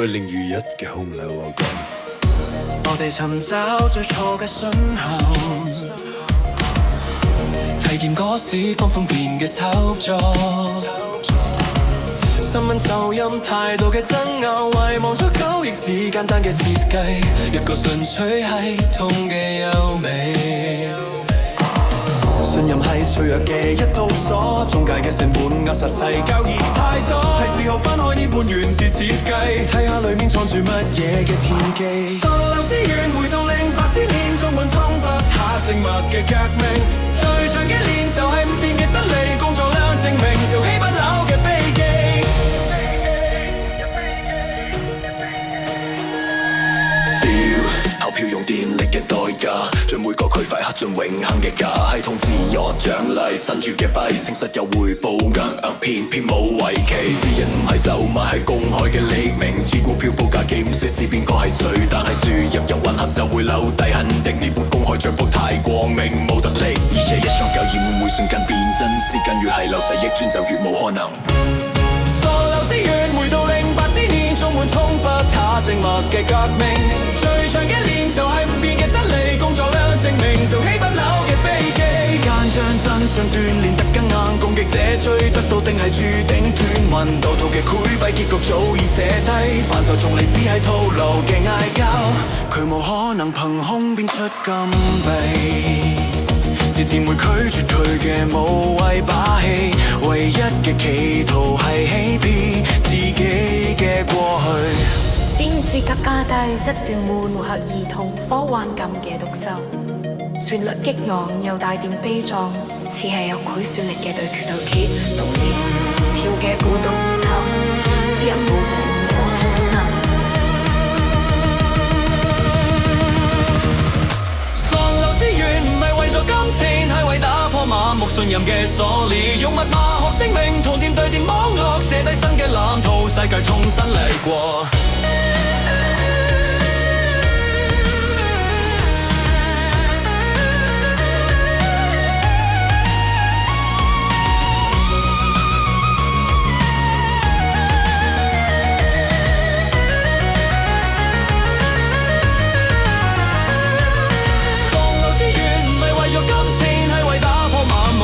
再令如一嘅空流流緊。我哋尋找最初嘅訊號，體驗嗰時方方面嘅炒作，新聞走音態度嘅爭拗，遺忘咗交易至簡單嘅設計，一個純粹系統嘅優美。信任係脆弱嘅一道鎖，中介嘅成本扼殺世交易太多，係時候翻開呢本原始設計，睇下裡面藏住乜嘢嘅天機。喪流資源回到08之年，中文衝不下靜默嘅革命，最長嘅年就係不變嘅真理，工作量證明就起不朽嘅悲劇。投票用電力嘅代價，將每個區塊刻進永恆嘅假系統，自我獎勵新住嘅幣，誠實有回報，偏偏冇為期。私人唔係售賣，係公開嘅匿名，似股票報價記唔寫知邊個係誰，但係輸入有混合就會留低痕跡。呢本公開帳簿太光明，冇得力，而且一場交易會唔會瞬間變真？時間越係流逝，逆轉就越冇可能。喪流資源回到08之年，充滿衝不下靜默嘅革命，最長嘅年就係不變嘅真理，工作量證明就起不朽嘅悲劇。時間將真相鍛鍊得更硬，攻擊者追得到定係注定斷魂，盜圖嘅繪筆結局早已寫低，反手重嚟只係徒勞嘅嗌交，佢無可能憑空變出金幣，節點會拒絕佢嘅無謂把戲，唯一嘅企圖係欺騙自己嘅過去。點知格加低一段悶和兒童科幻感嘅獨秀，旋律激昂又帶點悲壯，似係有繪說力嘅對決對決，動點跳嘅古董抽，一步步往前走。喪流資源唔係為咗金錢，係為打破麻木信任嘅鎖鏈，用密碼學證明同點對點網絡，寫低新嘅藍圖，世界重新嚟過。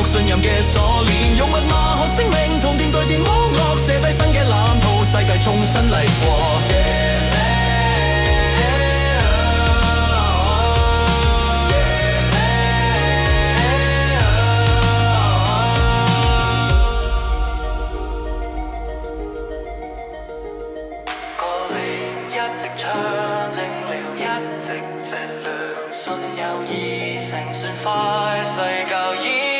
信任嘅鎖鏈，用密碼學證明同點對點網絡，寫低新嘅藍圖，世界重新嚟過。歌裡一直唱，靜了一直寂寥，信友已成算快，世教已